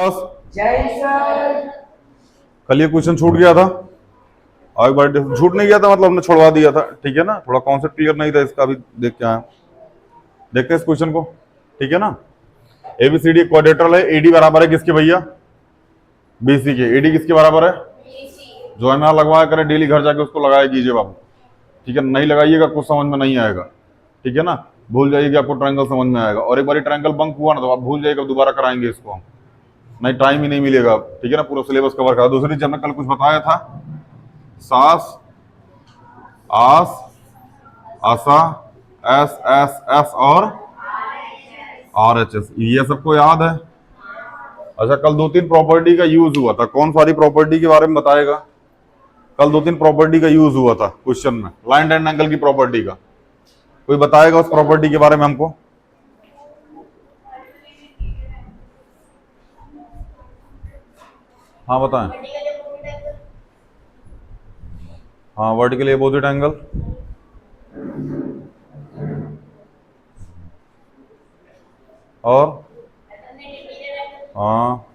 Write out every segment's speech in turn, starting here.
जय सर। कल ये क्वेश्चन छूट गया था और एक बार छूट नहीं गया था, मतलब हमने छुड़वा दिया था, ठीक है ना। थोड़ा कॉन्सेप्ट क्लियर नहीं था इसका, भी देख के आया। देखते हैं इस क्वेश्चन को, ठीक है ना। एबीसीडी क्वाड्रेटरल है, एडी बराबर है किसके भैया, बीसी के। एडी किसके बराबर है, जो हमें यहाँ लगवाया करें डेली घर जाके उसको लगाया कीजिए बाबू, ठीक है। नहीं लगाइएगा कुछ समझ में नहीं आएगा, ठीक है ना। भूल जाइएगा, आपको ट्रायंगल समझ में आएगा। और एक बार ट्रायंगल बंक हुआ ना तो आप भूल जाइएगा, दोबारा कराएंगे इसको हम, नहीं टाइम ही नहीं मिलेगा, ठीक है ना। पूरा सिलेबस कवर करा। दूसरी चीज हमने कल कुछ बताया था, सास, आस, आसा, एस एस एस और आर एच एस, ये सबको याद है। अच्छा, कल 2-3 प्रॉपर्टी का यूज हुआ था। कौन सारी प्रॉपर्टी के बारे में बताएगा। कल 2-3 प्रॉपर्टी का यूज हुआ था क्वेश्चन में, लाइन एंड एंगल की प्रॉपर्टी का। कोई बताएगा उस प्रॉपर्टी के बारे में हमको। हाँ बताएं। हाँ, वर्टिकल अपोजिट एंगल, और हाँ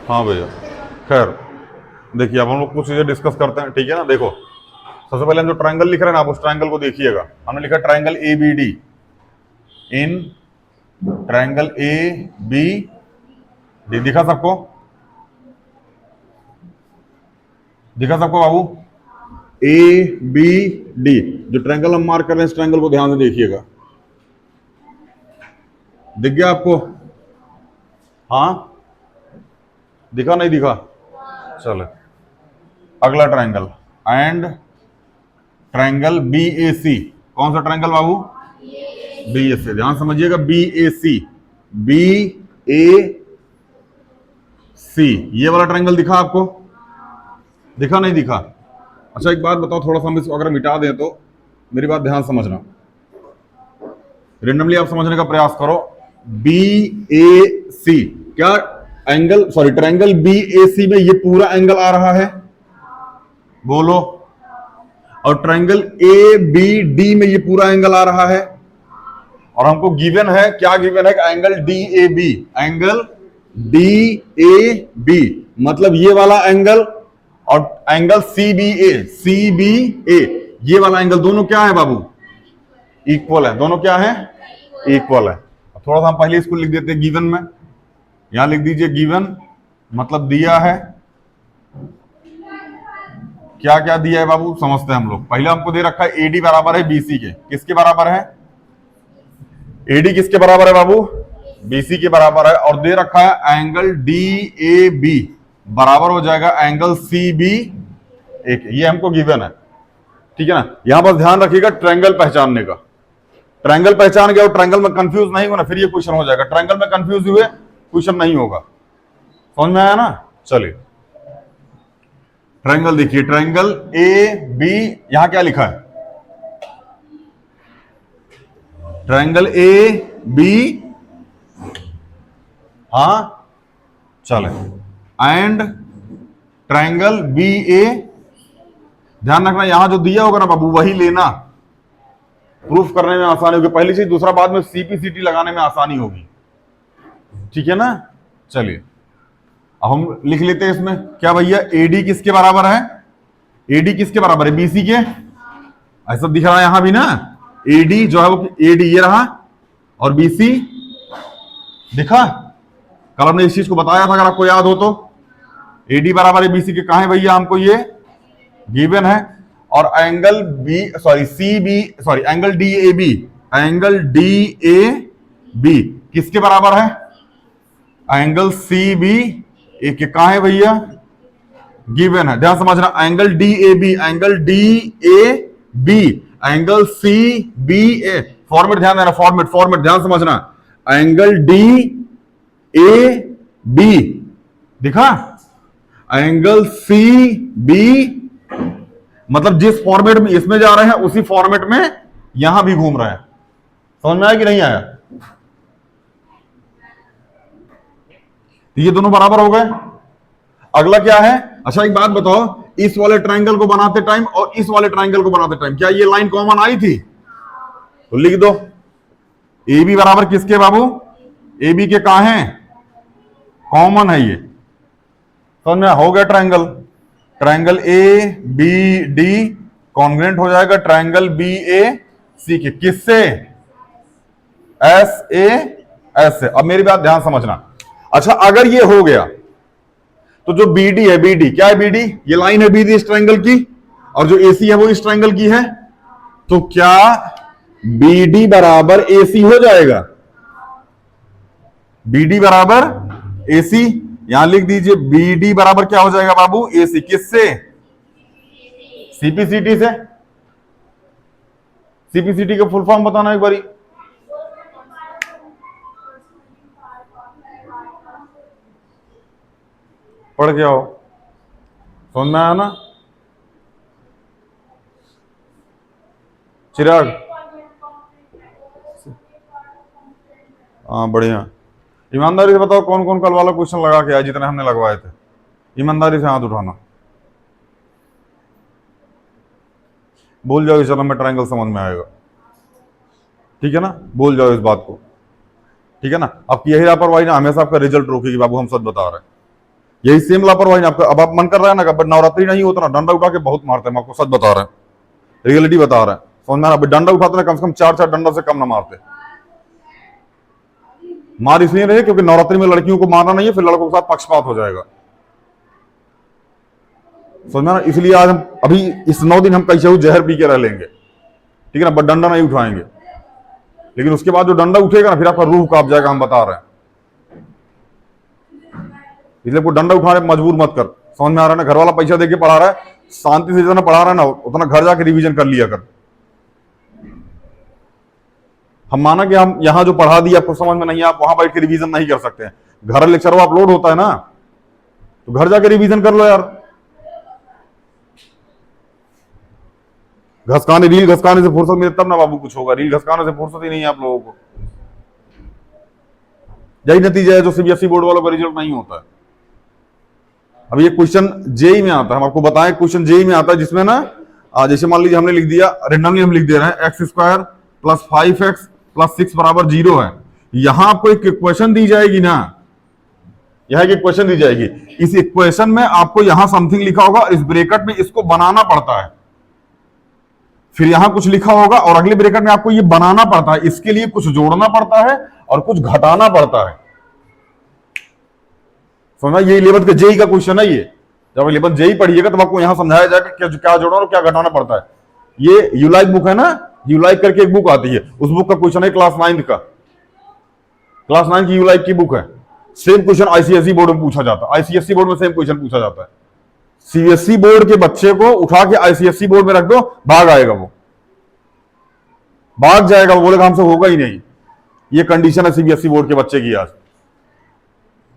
हाँ भैया, खैर देखिए अब हम लोग कुछ चीजें डिस्कस करते हैं, ठीक है ना। देखो सबसे पहले हम जो ट्रायंगल लिख रहे हैं ना, आप उस ट्रायंगल को देखिएगा। हमने लिखा triangle A B D. In triangle A B D, दिखा सबको, दिखा सबको बाबू। ए बी डी, जो ट्रायंगल हम मार्क कर रहे हैं इस ट्रायंगल को ध्यान से देखिएगा। दिख गया आपको? हाँ दिखा नहीं दिखा? चलो अगला triangle, and triangle B A सी। कौन सा ट्रायंगल बाबू? बी ए सी। ध्यान समझिएगा, B A C, B A सी, ये वाला ट्रायंगल दिखा आपको? दिखा नहीं दिखा? अच्छा एक बात बताओ, थोड़ा सा हम इसको अगर मिटा दें तो मेरी बात ध्यान समझना, रेंडमली आप समझने का प्रयास करो। बी ए सी, क्या angle, sorry triangle B A सी में ये पूरा एंगल आ रहा है? बोलो। और ट्रायंगल ए बी डी में ये पूरा एंगल आ रहा है। और हमको गिवन है, क्या गिवन है? Angle D A B, angle D A B, मतलब ये वाला एंगल और angle C B A, C B A, ये वाला एंगल दोनों क्या है बाबू? इक्वल है। दोनों क्या है? इक्वल है। थोड़ा सा हम पहले इसको लिख देते हैं गिवन में, यहां लिख दीजिए गिवन, मतलब दिया है। क्या क्या दिया है बाबू, समझते हैं हम लोग। पहले हमको दे रखा है एडी बराबर है बीसी के। किसके बराबर है? एडी किसके बराबर है बाबू? बीसी के बराबर है। और दे रखा है एंगल डी ए बी बराबर हो जाएगा एंगल सी बी ए के। ये हमको गिवन है, ठीक है ना। यहां पर ध्यान रखिएगा ट्रायंगल पहचानने का। ट्रायंगल पहचान गया और ट्रायंगल में कंफ्यूज नहीं होना, फिर ये क्वेश्चन हो जाएगा। ट्रायंगल में कंफ्यूज हुए क्वेश्चन नहीं होगा। समझ में आया ना? चलिए ट्रायंगल देखिए, ट्रायंगल ए बी, यहां क्या लिखा है? ट्रायंगल ए बी, हाँ चले, एंड ट्रायंगल बी ए। ध्यान रखना यहां जो दिया होगा ना बाबू वही लेना, प्रूफ करने में आसानी होगी। पहली चीज, दूसरा बाद में सीपीसीटी लगाने में आसानी होगी, ठीक है ना। चलिए अब हम लिख लेते हैं इसमें, क्या भैया एडी किसके बराबर है? एडी किसके बराबर है? बीसी के। ऐसा दिख रहा है यहां भी ना, एडी जो है वो एडी ये रहा, और बीसी दिखा? कल हमने इस चीज को बताया था, अगर आपको याद हो तो। एडी बराबर है बीसी के, कहां है भैया? हमको ये गिवन है। और angle B, sorry C B, sorry angle D A B, angle D A B किसके बराबर है? एंगल सी बी ए के। कहां है भैया? गिवन है। ध्यान समझना, angle D A B, angle D A B, angle C B A. Format ध्यान देना, फॉर्मेट, फॉर्मेट ध्यान समझना। एंगल डी ए बी दिखा? एंगल सी बी, मतलब जिस फॉर्मेट में इसमें जा रहे हैं उसी फॉर्मेट में यहां भी घूम रहे हैं। समझ में आया कि नहीं आया? तो ये दोनों बराबर हो गए। अगला क्या है? अच्छा एक बात बताओ, इस वाले ट्रायंगल को बनाते टाइम और इस वाले ट्रायंगल को बनाते टाइम क्या ये लाइन कॉमन आई थी? तो लिख दो ए बी बराबर किसके बाबू? ए बी के कहा है? कॉमन है ये। समझ में हो गया? Triangle triangle A B D congruent हो जाएगा ट्रायंगल बी ए सी के। किससे? एस ए एस से। अब मेरी बात ध्यान समझना। अच्छा अगर ये हो गया तो जो बी डी है, बी डी क्या है? बी डी ये लाइन है बी डी इस ट्रायंगल की, और जो ए सी है वो इस ट्रायंगल की है। तो क्या बी डी बराबर ए सी हो जाएगा? बी डी बराबर ए सी। यहां लिख दीजिए बी डी बराबर क्या हो जाएगा बाबू? ए सी। किससे? सीपीसीटी से। सीपीसीटी का फुल फॉर्म बताना एक बारी। पढ़ के आओ, समझ में आया ना? चिराग? हाँ बढ़िया। ईमानदारी से बताओ कौन कौन कल वाला क्वेश्चन लगा के आया जितने हमने लगवाए थे? ईमानदारी से हाथ उठाना। बोल जाओ इस जन्म में ट्रायंगल समझ में आएगा, ठीक है ना? बोल जाओ इस बात को, ठीक है ना? आपकी यही लापरवाही ना हमेशा आपका रिजल्ट रोकेगी बाबू, हम सच बता रहे हैं। यही सेम लापरवाही आपका। अब आप मन कर रहा है ना, नवरात्रि नहीं होता ना, डंडा उठा के बहुत मारते हैं, हम आपको सच बता रहे हैं, रियलिटी बता रहे हैं। समझ में आ रहा? डंडा उठाते ना, कम से कम 4 डंडा से कम ना मारते। मार इसलिए रहे क्योंकि नवरात्रि में लड़कियों को मारना नहीं है, फिर लड़कों के साथ पक्षपात हो जाएगा। समझ में? इसलिए आज हम अभी इस 9 दिन हम कैसे जहर पी के रह लेंगे, ठीक है ना? बट डंडा नहीं उठाएंगे, लेकिन उसके बाद जो डंडा उठेगा ना फिर आपका रूह कांप जाएगा, हम बता रहे हैं। इसलिए कोई डंडा उठाने मजबूर मत कर। समझ में आ रहा है ना? घर वाला पैसा देके पढ़ा रहा है, शांति से जितना पढ़ा रहा है ना उतना घर जाके रिवीजन कर लिया कर। हम माना कि हम यहां जो पढ़ा दिया आपको समझ में नहीं है, आप वहां बैठ के रिवीजन नहीं कर सकते हैं। घर लेक्चर अपलोड होता है ना, तो घर जाके रिवीजन कर लो यार। रील घसकाने से फुर्सत मिले तब ना बाबू कुछ होगा। रील घसकाने से फुर्सत ही नहीं है आप लोगों को। यही नतीजा है जो सीबीएसई बोर्ड वालों का रिजल्ट नहीं होता है। अब ये क्वेश्चन जेई में आता है, हम आपको बताएं क्वेश्चन जेई में आता है जिसमें ना जैसे मान लीजिए हमने लिख दिया रेंडमली, हम लिख दे रहे हैं x square plus 5x plus 6 बराबर 0 है। यहां आपको एक इक्वेशन दी जाएगी ना, यह एक इक्वेशन दी जाएगी। इस इक्वेशन में आपको यहां समथिंग लिखा होगा, इस ब्रैकेट में इसको बनाना पड़ता है, फिर यहां कुछ लिखा होगा और अगले ब्रैकेट में आपको ये बनाना पड़ता है। इसके लिए कुछ जोड़ना पड़ता है और कुछ घटाना पड़ता है। समझना? ये 11th के जेई का क्वेश्चन है। ये जब 11th जेई पढ़िएगा तब आपको यहां समझाया जाएगा क्या जोड़ना और क्या घटाना पड़ता है। ये यूलाइक बुक है ना, यूलाइक करके एक बुक आती है, उस बुक का क्वेश्चन है क्लास 9 का। क्लास 9 की यूलाइक की बुक है। सेम क्वेश्चन आईसीएसई बोर्ड में पूछा जाता है, आईसीएसई बोर्ड में सेम क्वेश्चन पूछा जाता है। सीबीएसई बोर्ड के बच्चे को उठा के आईसीएसई बोर्ड में रख दो, भाग आएगा, वो भाग जाएगा, वो बोलेगा हमसे होगा ही नहीं। ये कंडीशन है सीबीएसई बोर्ड के बच्चे की।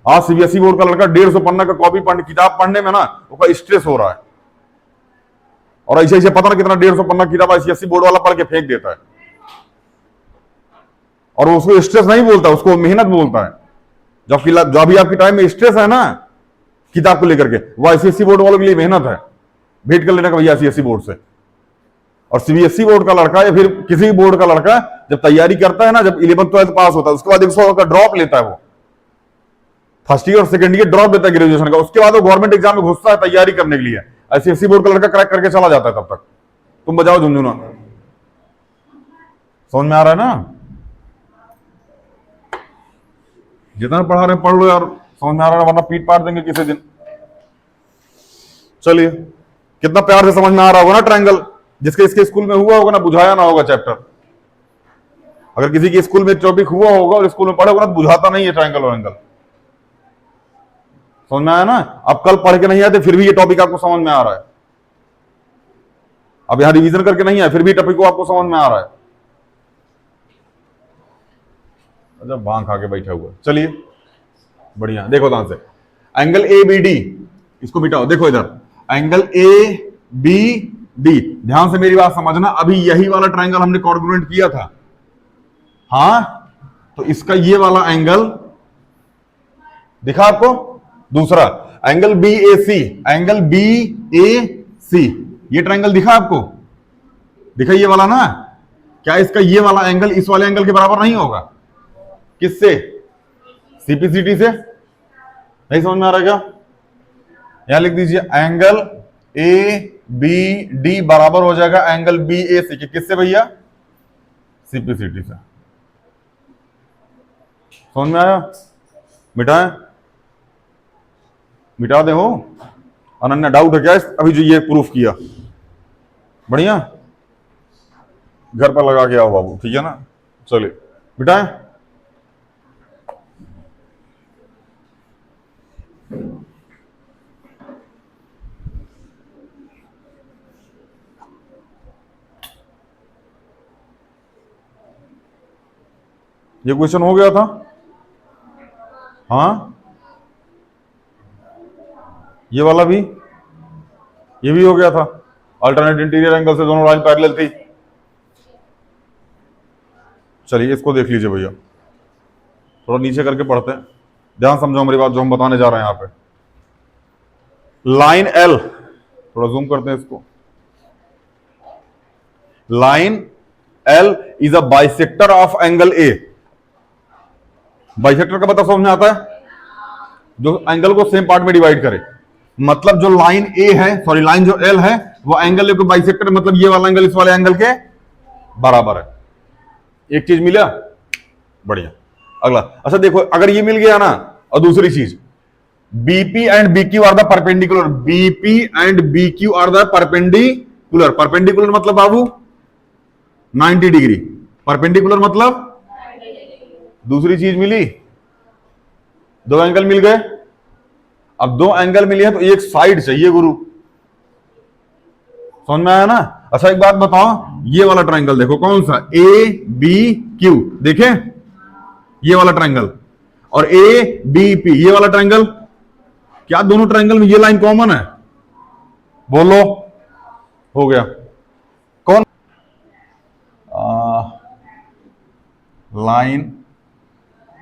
आज सीबीएसई बोर्ड का लड़का 150 पन्ना का कॉपी किताब पढ़ने में ना उसका स्ट्रेस हो रहा है, और ऐसे ऐसे पता ना कितना 150 पन्ना किताब आईसीएसई बोर्ड वाला पढ़ के फेंक देता है। और वो उसको स्ट्रेस नहीं बोलता, उसको मेहनत बोलता है। जो अभी आपकी टाइम में स्ट्रेस है ना किताब को लेकर के, वो आईसीएसई बोर्ड वालों के लिए मेहनत है। भेंट कर लेना का भैया आईसीएसई बोर्ड से। और सीबीएसई बोर्ड का लड़का या फिर किसी भी बोर्ड का लड़का जब तैयारी करता है ना, जब 11th 12th पास होता है उसके बाद 100 का ड्रॉप लेता है, वो फर्स्ट ईयर और सेकंड ईयर ड्रॉप देता है ग्रेजुएशन का। उसके बाद वो गवर्नमेंट एग्जाम में घुसता है तैयारी करने के लिए, आईसीएसई बोर्ड का लड़का क्रैक करके चला जाता है। तब तक तुम बजाओ झुंझुना। समझ में आ रहा है ना? जितना पढ़ा रहे पढ़ लो यार, समझ में आ रहा है, वरना पीट पाट देंगे किसी दिन। चलिए, कितना प्यार से समझ में आ रहा होगा ना ट्रायंगल। जिसके इसके स्कूल में हुआ होगा ना, बुझाया ना होगा चैप्टर। अगर किसी के स्कूल में टॉपिक हुआ होगा और स्कूल में पढ़ा होगा ना, बुझाता नहीं है ट्रायंगल वायंगल। समझ में आया ना? अब कल पढ़ के नहीं आते फिर भी ये टॉपिक आपको समझ में आ रहा है। अब यहां रिवीजन करके नहीं आए फिर भी टॉपिक को आपको समझ में आ रहा है। अच्छा भांग खा के बैठा हुआ। चलिए बढ़िया, देखो ध्यान से। एंगल ए बी डी इसको मिटाओ। देखो इधर एंगल ए बी डी, ध्यान से मेरी बात समझना। अभी यही वाला ट्रायंगल हमने कॉन्ग्रुएंट किया था, हाँ? तो इसका ये वाला एंगल दिखा आपको? दूसरा angle B A C, angle B A सी, ये ट्रायंगल दिखा आपको? दिखा ये वाला ना? क्या इसका ये वाला एंगल इस वाले एंगल के बराबर नहीं होगा? किससे? सीपीसीटी से। नहीं समझ में आ रहा क्या? यहां लिख दीजिए एंगल ए बी डी बराबर हो जाएगा एंगल बी ए सी के। किससे भैया? सीपीसीटी से। समझ में आया? मिटाएं? मिटा दे हो? अनन्या डाउट है क्या अभी जो ये प्रूफ किया? बढ़िया, घर पर लगा के आओ बाबू, ठीक है ना? चलिए मिटाएं। ये क्वेश्चन हो गया था? हाँ, ये वाला भी, ये भी हो गया था। अल्टरनेट इंटीरियर एंगल से दोनों लाइन पैरेलल थी। चलिए इसको देख लीजिए भैया, थोड़ा नीचे करके पढ़ते हैं, ध्यान समझो मेरी बात जो हम बताने जा रहे हैं यहां पे। लाइन एल, थोड़ा जूम करते हैं इसको। Line L is a bisector of angle A. Bisector का पता समझ में आता है? जो एंगल को सेम पार्ट में डिवाइड करे। मतलब जो लाइन ए है, सॉरी लाइन जो एल है, वो एंगल ए को बाइसेक्टर, मतलब ये वाला एंगल इस वाले एंगल के बराबर है। एक चीज मिला, बढ़िया। अगला, अच्छा देखो, अगर ये मिल गया ना, और दूसरी चीज, BP and BQ are the perpendicular, BP and BQ are the perpendicular. Perpendicular मतलब बाबू 90 डिग्री, परपेंडिकुलर मतलब दूसरी चीज मिली, दो एंगल मिल गए। अब दो एंगल मिली है तो एक साइड चाहिए गुरु, समझ में आया ना? अच्छा एक बात बताओ, ये वाला ट्रायंगल देखो कौन सा, ए बी क्यू, देखे ये वाला ट्रायंगल, और ए बी पी ये वाला ट्रायंगल, क्या दोनों ट्रायंगल में ये लाइन कॉमन है? बोलो, हो गया। कौन? Line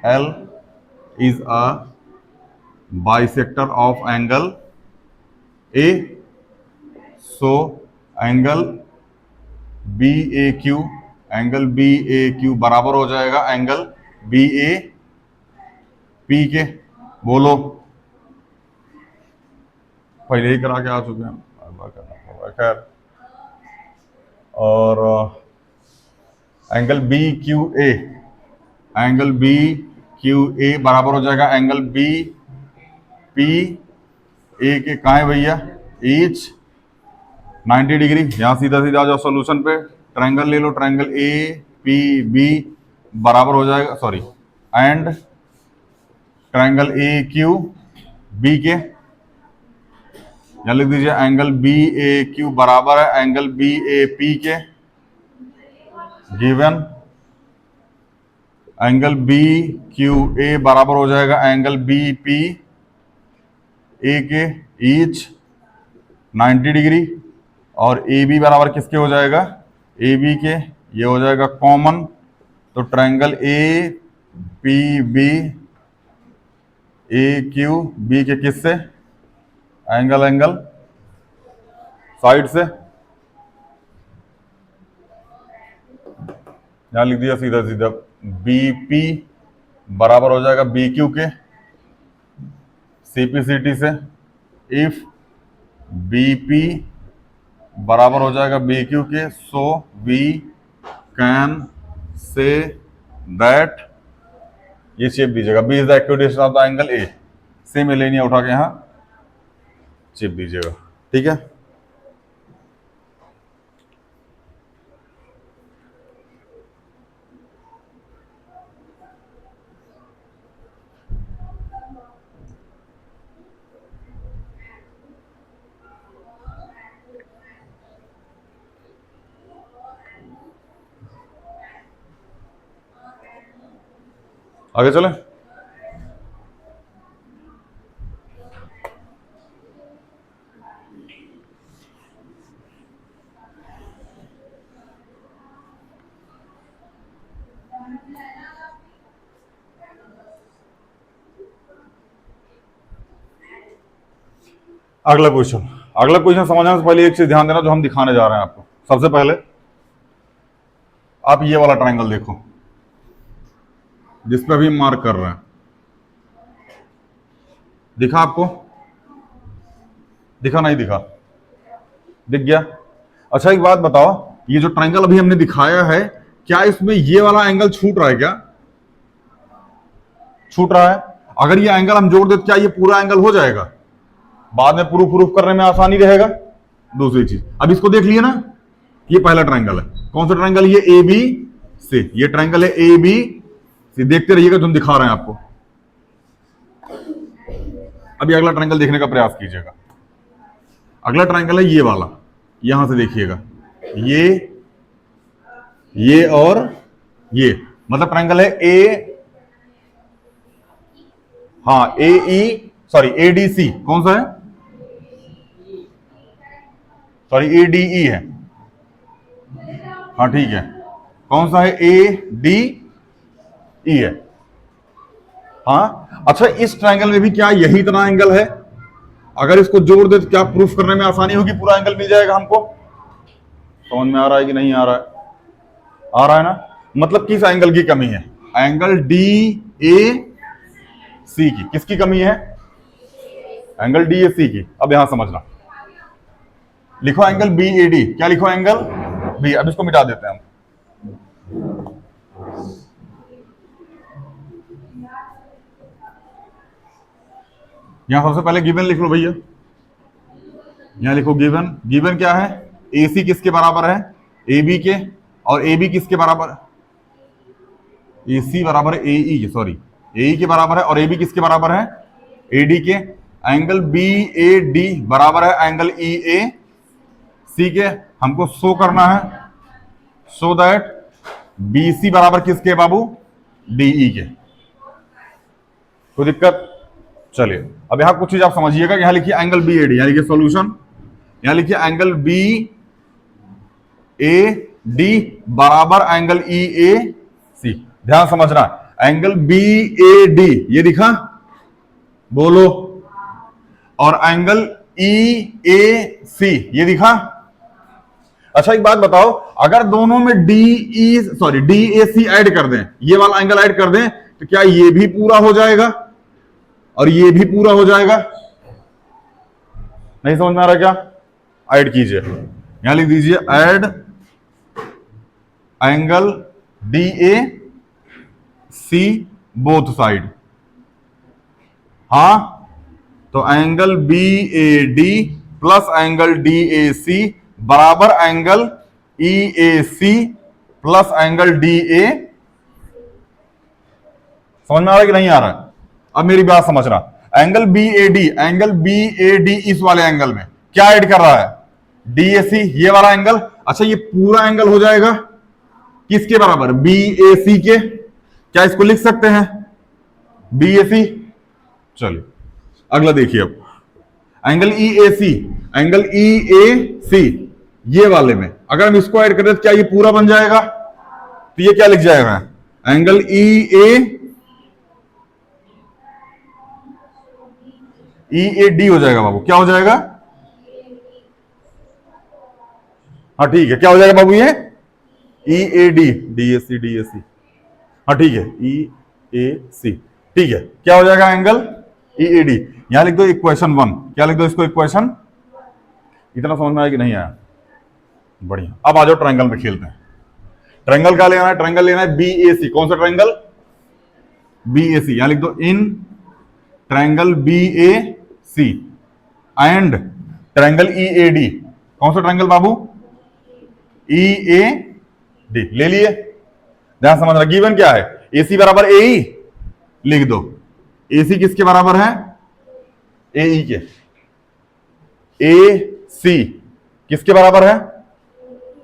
L is a bisector of angle A, so angle B A Q, angle B A Q बराबर हो जाएगा एंगल बी ए पी के। बोलो, पहले ही करा के आ चुके हैं, बार बार करना होगा, खैर। और angle B Q A, angle B Q A बराबर हो जाएगा एंगल बी पी ए के। कहाँ है भैया? Each 90 degree. यहां सीधा सीधा आ जाओ सोल्यूशन पे, ट्रायंगल ले लो, ट्रायंगल ए पी बी बराबर हो जाएगा, sorry, and triangle A Q B के। यहां लिख दीजिए एंगल बी ए क्यू बराबर है एंगल बी ए पी के, given angle B Q A बराबर हो जाएगा एंगल बी पी ए के, ईच 90 डिग्री। और ए बी बराबर किसके हो जाएगा? ए बी के, ये हो जाएगा कॉमन, तो triangle A P B A Q B के किससे? एंगल एंगल साइड से। यहां लिख दिया सीधा सीधा, बी पी बराबर हो जाएगा बी क्यू के, सीपीसीटी से। इफ बी पी बराबर हो जाएगा बी क्यू के, so we can say that, ये शेप दीजिएगा, B is the equidistance of the angle A. Same एलेनिया उठा के यहां शेप दीजिएगा, ठीक है? आगे चलें। अगला क्वेश्चन, अगला क्वेश्चन समझने से पहले एक चीज ध्यान देना जो हम दिखाने जा रहे हैं आपको। सबसे पहले आप ये वाला ट्रायंगल देखो जिस पे अभी मार्क कर रहे हैं, दिखा आपको? दिखा नहीं दिखा? दिख गया? अच्छा एक बात बताओ, ये जो ट्रायंगल अभी हमने दिखाया है, क्या इसमें ये वाला एंगल छूट रहा है? क्या छूट रहा है? अगर ये एंगल हम जोड़ देते क्या ये पूरा एंगल हो जाएगा? बाद में प्रूफ करने में आसानी रहेगा। दूसरी चीज, अब इसको देख लिए ना, ये पहला ट्रायंगल है। कौन सा ट्रायंगल? ये ए बी सी। ये ट्रायंगल है ए बी सी। देखते रहिएगा जो हम दिखा रहे हैं आपको। अभी अगला ट्रायंगल देखने का प्रयास कीजिएगा। अगला ट्रायंगल है ये वाला, यहां से देखिएगा, ये और ये, मतलब ट्रायंगल है ए, हाँ ए ई सॉरी ए डी सी। कौन सा है? सॉरी ए डी ई है। हाँ ठीक है, कौन सा है? ए डी ई है। हाँ अच्छा, इस ट्रायंगल में भी क्या यही इतना एंगल है? अगर इसको जोड़ दे तो क्या प्रूफ करने में आसानी होगी? पूरा एंगल मिल जाएगा हमको। समझ में आ रहा है कि नहीं आ रहा है? आ रहा है ना? मतलब किस एंगल की कमी है? एंगल डी ए सी की। किसकी कमी है? एंगल डी ए सी की। अब यहां समझना, लिखो एंगल बी ए डी। क्या लिखो? Angle B. अब इसको मिटा देते हैं हम। यहां सबसे पहले गिवन लिख लो भैया। यहां लिखो गिवन। गिवन क्या है? ए सी किसके बराबर है? ए बी के। और ए बी किसके बराबर? ए सी बराबर है ए ई के, सॉरी ए ई के बराबर है। और ए बी किसके बराबर है? ए डी के। एंगल बी ए डी बराबर है एंगल ई ए सी के। हमको शो करना है, सो दैट बी सी बराबर किसके बाबू? डी ई के। कोई दिक्कत? चलिए अब यहां कुछ चीज आप समझिएगा। यहां लिखिए एंगल बी ए डी, यहां लिखिए सॉल्यूशन। यहां लिखिए एंगल बी ए डी बराबर एंगल ई ए सी। ध्यान समझना, एंगल बी ए डी ये दिखा, बोलो। और एंगल ई ए सी ये दिखा। अच्छा एक बात बताओ, अगर दोनों में डी ए सी ऐड कर दें, ये वाला एंगल ऐड कर दें, तो क्या ये भी पूरा हो जाएगा और ये भी पूरा हो जाएगा? नहीं समझ में आ रहा क्या? ऐड कीजिए, यहां लिख दीजिए add angle D A C both side. हां, तो angle B A D plus angle D A C बराबर angle E A C plus angle D A. समझ में आ रहा है कि नहीं आ रहा है? अब मेरी बात समझना, एंगल बी ए डी इस वाले एंगल में क्या ऐड कर रहा है? डी ए सी, ये वाला एंगल। अच्छा ये पूरा एंगल हो जाएगा किसके बराबर? बी ए सी के। क्या इसको लिख सकते हैं? बी ए सी। चलिए अगला देखिए, अब angle E A C, angle E A सी ये वाले में अगर हम इसको ऐड करें तो क्या ये पूरा बन जाएगा? तो ये क्या लिख जाएगा? एंगल ई ए डी हो जाएगा बाबू। क्या हो जाएगा? हाँ ठीक है, क्या हो जाएगा बाबू? ये E A D, D A C, D A C. हाँ ठीक है, ई ए सी। ठीक है, क्या हो जाएगा? Angle E A D. यहां लिख दो इक्वेशन 1। क्या लिख दो इसको? इक्वेशन। इतना समझ में आया कि नहीं आया? बढ़िया। अब आ जाओ ट्रायंगल में खेलते हैं। ट्रायंगल क्या लेना है? ट्रायंगल लेना है बी ए सी। कौन सा ट्रायंगल? बी ए सी। यहां लिख दो in triangle B A C and triangle E A D. कौन सा triangle Babu? E A D. ले लिए? ध्यान समझना, गिवन क्या है? ए सी बराबर ए ई लिख दो। ए सी किसके बराबर है? ए ई के। ए सी किसके बराबर है?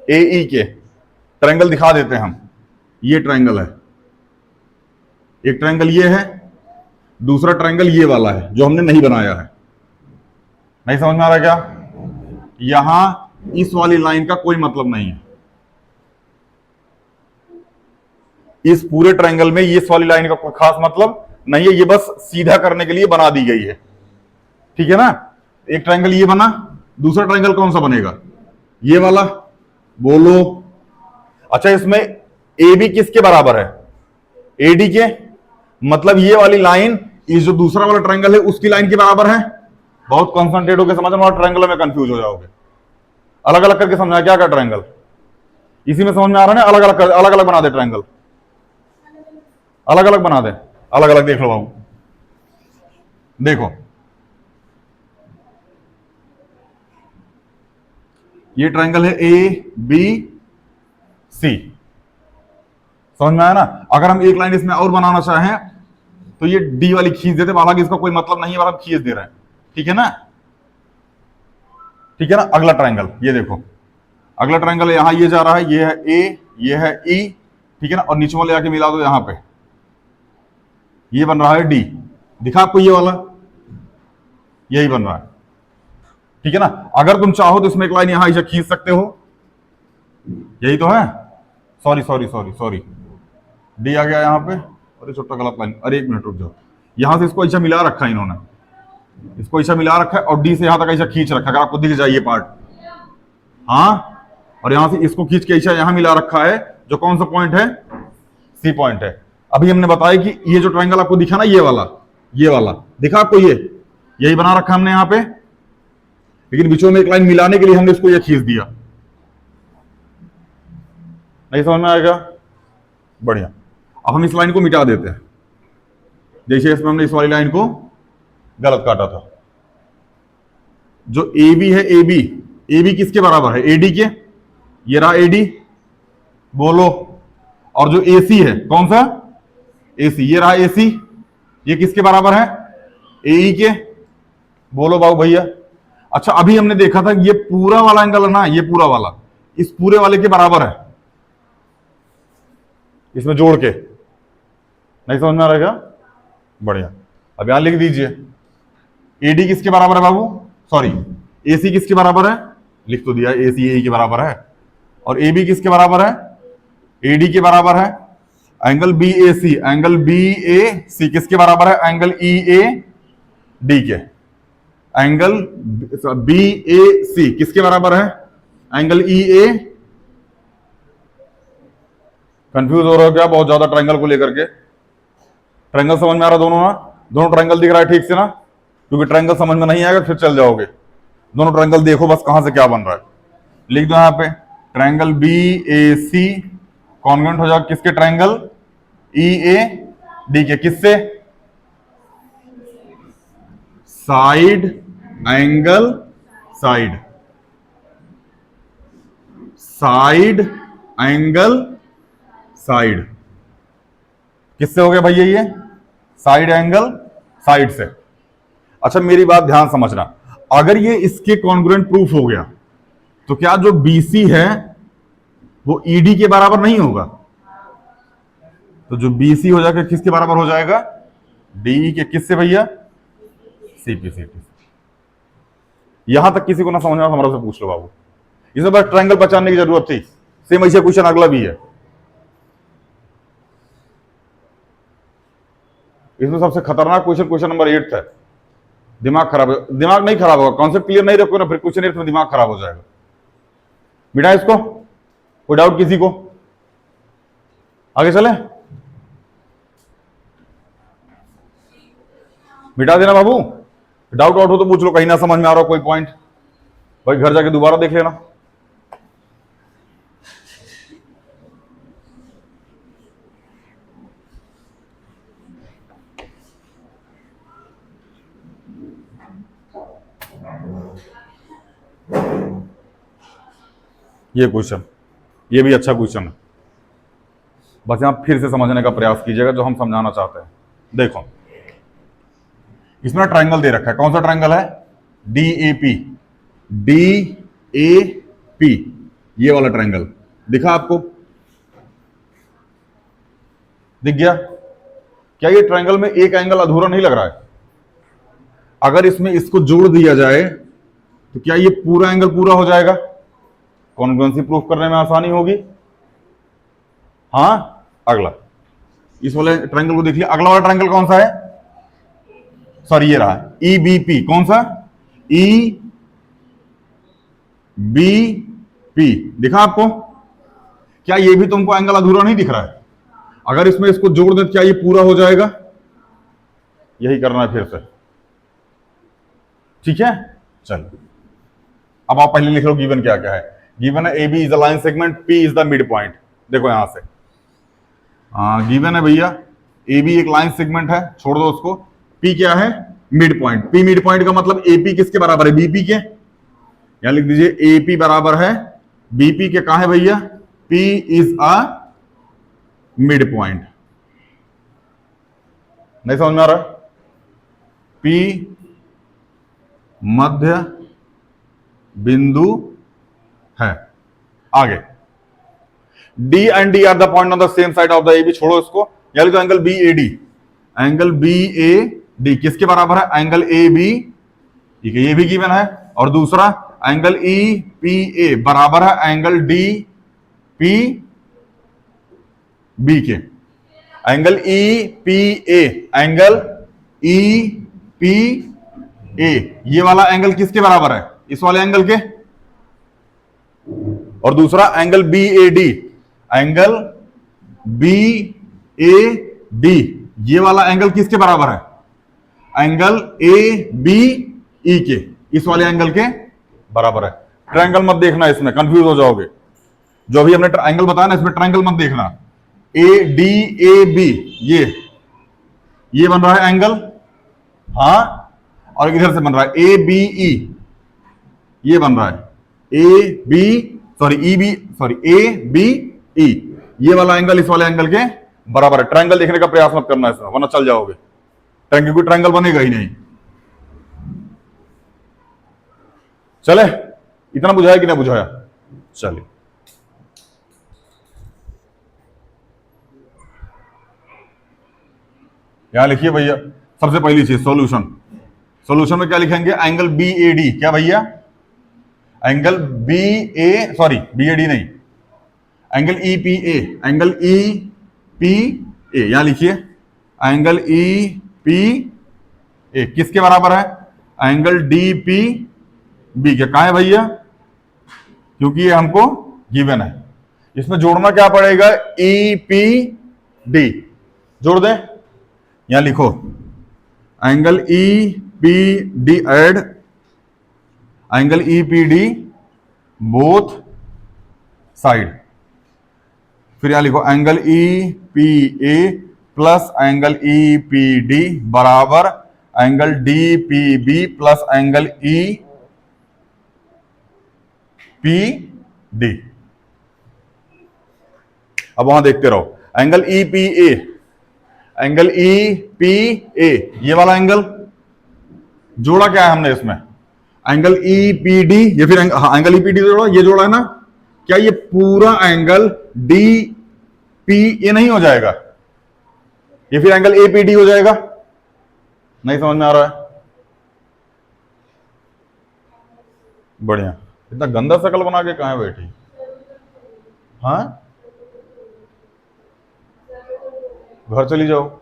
ए ई के। ट्रायंगल दिखा देते हैं हम। ये ट्रायंगल है, एक ट्रायंगल ये है, दूसरा ट्रायंगल ये वाला है जो हमने नहीं बनाया है। नहीं समझ में आ रहा क्या? यहां इस वाली लाइन का कोई मतलब नहीं है। इस पूरे ट्रायंगल में इस वाली लाइन का कोई खास मतलब नहीं है, ये बस सीधा करने के लिए बना दी गई है। ठीक है ना? एक ट्रायंगल ये बना, दूसरा ट्रायंगल कौन सा बनेगा? ये वाला, बोलो। अच्छा, इसमें ए बी किसके बराबर है? एडी के, मतलब ये वाली लाइन ये जो दूसरा वाला ट्रायंगल है उसकी लाइन के बराबर है। बहुत कॉन्सेंट्रेट होकर समझना और ट्रायंगल में कंफ्यूज हो जाओगे। अलग अलग करके समझा क्या क्या ट्रायंगल, इसी में समझ में आ रहा है ना? अलग अलग बना दे ट्रायंगल, अलग अलग बना दे, अलग अलग देख लो बाबू। देखो ये ट्रायंगल है ए बी सी, समझ में आया ना? अगर हम एक लाइन इसमें और बनाना चाहें तो ये डी वाली खींच देते, हालांकि इसका कोई मतलब नहीं है, हम खींच दे रहे हैं, ठीक है ना? ठीक है ना? अगला ट्रायंगल ये देखो, अगला ट्रायंगल यहां ये जा रहा है, ये है ए, ये है ई, ठीक है ना? और नीचे वाले आके मिला दो यहां पे, ये बन रहा है डी। दिखा आपको ये वाला, यही बन रहा है, ठीक है ना? अगर तुम चाहो तो इसमें एक लाइन यहां इसे खींच सकते हो, यही तो है। Sorry sorry sorry sorry, D आ गया यहां पे, अरे छोटा गलत लाइन, अरे एक मिनट रुक जाओ। यहां से इसको ऐसा मिला रखा है इन्होंने, इसको ऐसा मिला रखा है और डी से यहां तक ऐसा खींच रखा है, अगर आपको दिख जाए ये पार्ट, हाँ। और यहां से इसको खींच के ऐसा यहां मिला रखा है, जो कौन सा पॉइंट है? सी पॉइंट है। अभी हमने बताया कि ये जो ट्रायंगल आपको दिखा ना, ये वाला दिखा आपको, ये यही बना रखा हमने यहां पे, लेकिन बीचों में एक लाइन मिलाने के लिए हमने इसको ये खींच दिया। नहीं समझ में आएगा? बढ़िया। अब हम इस लाइन को मिटा देते हैं, जैसे इसमें हमने इस वाली लाइन को गलत काटा था। जो ए बी है, ए बी किसके बराबर है? एडी के, ये रहा एडी, बोलो। और जो ए सी है, कौन सा? ए सी, ये रहा ए सी, ये किसके बराबर है? ए ई के, बोलो बाबू भैया। अच्छा, अभी हमने देखा था ये पूरा वाला एंगल है ना, ये पूरा वाला इस पूरे वाले के बराबर है, इसमें जोड़ के। नहीं समझ में आ रहा है क्या? बढ़िया। अब यहां लिख दीजिए, एडी किसके बराबर है बाबू? सॉरी, एसी किसके बराबर है? लिख तो दिया, एसी ए के बराबर है। और ए बी किसके बराबर है? एडी के बराबर है। Angle B A C, angle B A सी किसके बराबर है? एंगल ई ए डी के। एंगल बी ए सी किसके बराबर है? एंगल ई ए। कंफ्यूज हो रहे हो क्या बहुत ज्यादा ट्रायंगल को लेकर के? ट्रायंगल समझ में आ रहा दोनों ना? दोनों ट्रायंगल दिख रहा है ठीक से ना? क्योंकि ट्रायंगल समझ में नहीं आएगा फिर चल जाओगे। दोनों ट्रायंगल देखो बस कहां से क्या बन रहा है, लिख दो यहां पे। Triangle B A C congruent हो जाएगा किसके? ट्रायंगल ई ए डी के। किससे? Side angle side, side angle side. किससे हो गया भैया? ये साइड एंगल साइड से। अच्छा मेरी बात ध्यान समझना, अगर ये इसके कॉन्ग्रुएंट प्रूफ हो गया तो क्या जो बीसी है वो ईडी के बराबर नहीं होगा? तो जो बीसी हो जाएगा किसके बराबर हो जाएगा? डी के। किससे भैया? CP CP. यहां तक किसी को ना समझ में हमारा से पूछ लो बाबू, इसमें बस ट्रायंगल पहचानने की जरूरत थी। सेम ऐसे क्वेश्चन अगला भी है, इसमें सबसे खतरनाक क्वेश्चन नंबर 8 है। दिमाग खराब, दिमाग नहीं खराब होगा, कॉन्सेप्ट क्लियर नहीं रखोगे ना फिर क्वेश्चन 8 में दिमाग खराब हो जाएगा। मिटा इसको, कोई डाउट किसी को? आगे चले, मिटा देना बाबू। डाउट आउट हो तो पूछ लो, कहीं ना समझ में आ रहा हो कोई पॉइंट, भाई घर जाके दोबारा देख लेना। ये क्वेश्चन, ये भी अच्छा क्वेश्चन है, बस यहां फिर से समझने का प्रयास कीजिएगा जो हम समझाना चाहते हैं। देखो इसमें ट्रायंगल दे रखा है, कौन सा ट्रायंगल है? D A P, D A P, ये वाला ट्रायंगल दिखा आपको? दिख गया? क्या ये ट्रायंगल में एक एंगल अधूरा नहीं लग रहा है? अगर इसमें इसको जोड़ दिया जाए तो क्या ये पूरा एंगल पूरा हो जाएगा? कॉन्ग्रुएंसी प्रूफ करने में आसानी होगी। हाँ, अगला इस वाले ट्रायंगल को देख लिया। अगला वाला ट्रायंगल कौन सा है? सॉरी ये रहा ईबीपी। कौन सा? ई बी पी, दिखा आपको? क्या ये भी तुमको एंगल अधूरा नहीं दिख रहा है? अगर इसमें इसको जोड़ दे क्या ये पूरा हो जाएगा? यही करना है फिर से, ठीक है? चलो अब आप पहले लिख लो गिवन क्या क्या है। गिवन है A B is a line segment, P is the mid point. देखो यहां से गिवन है भैया ए बी एक लाइन सेगमेंट है, छोड़ दो उसको। पी क्या है? Mid point. P mid point का मतलब एपी किसके बराबर है? बीपी के। यहां लिख दीजिए एपी बराबर है बीपी के। कहां है भैया? P is a mid point. नहीं समझ में आ रहा? पी मध्य बिंदु है। आगे D and D are the point on the same side of the A B, छोड़ो इसको। यानी तो angle B A D, angle B A D किसके बराबर है? एंगल ए बी, ठीक है, ये भी गिवन है। और दूसरा एंगल ई पी ए बराबर है एंगल डी पी बी के। Angle E P A, angle E P A, ये वाला एंगल किसके बराबर है? इस वाले एंगल के। और दूसरा angle B A D, angle B A D, ये वाला एंगल किसके बराबर है? एंगल ए बी ई के, इस वाले एंगल के बराबर है। ट्रायंगल मत देखना, इसमें कंफ्यूज हो जाओगे। जो भी हमने एंगल बताया ना, इसमें ट्रायंगल मत देखना। ए डी ए बी, ये बन रहा है एंगल, हाँ, और इधर से बन रहा है ए बी ई, ये बन रहा है A B sorry E B sorry A B E, ये वाला एंगल इस वाले एंगल के बराबर है। ट्रायंगल देखने का प्रयास मत करना इसमें, वरना चल जाओगे। क्योंकि ट्रायंगल बनेगा ही नहीं। चले, इतना बुझाया कि नहीं बुझाया? चलिए यहां लिखिए भैया, सबसे पहली चीज सॉल्यूशन। सॉल्यूशन में क्या लिखेंगे? एंगल बी ए डी, क्या भैया? Angle B A sorry B A D नहीं, angle E P A, angle E P A, यहां लिखिए एंगल ई पी ए किसके बराबर है? एंगल डी पी बी के। कहा है भैया? क्योंकि ये हमको गिवन है। इसमें जोड़ना क्या पड़ेगा? ई पी डी जोड़ दें। यहां लिखो angle E P D add angle E P D both side. फिर यहां लिखो angle E P A plus angle E P D बराबर angle D P B plus angle E P D. अब वहां देखते रहो, angle E P A, angle E P A, ये वाला एंगल जोड़ा क्या है हमने इसमें? एंगल ई पी डी, ये फिर एंगल ई पी डी जोड़ा, ये जोड़ा है ना। क्या ये पूरा एंगल डी पी ए नहीं हो जाएगा? ये फिर एंगल ए पी डी हो जाएगा। नहीं समझ में आ रहा है? बढ़िया। इतना गंदा शकल बना के कहां बैठी? हाँ, घर चली जाओ।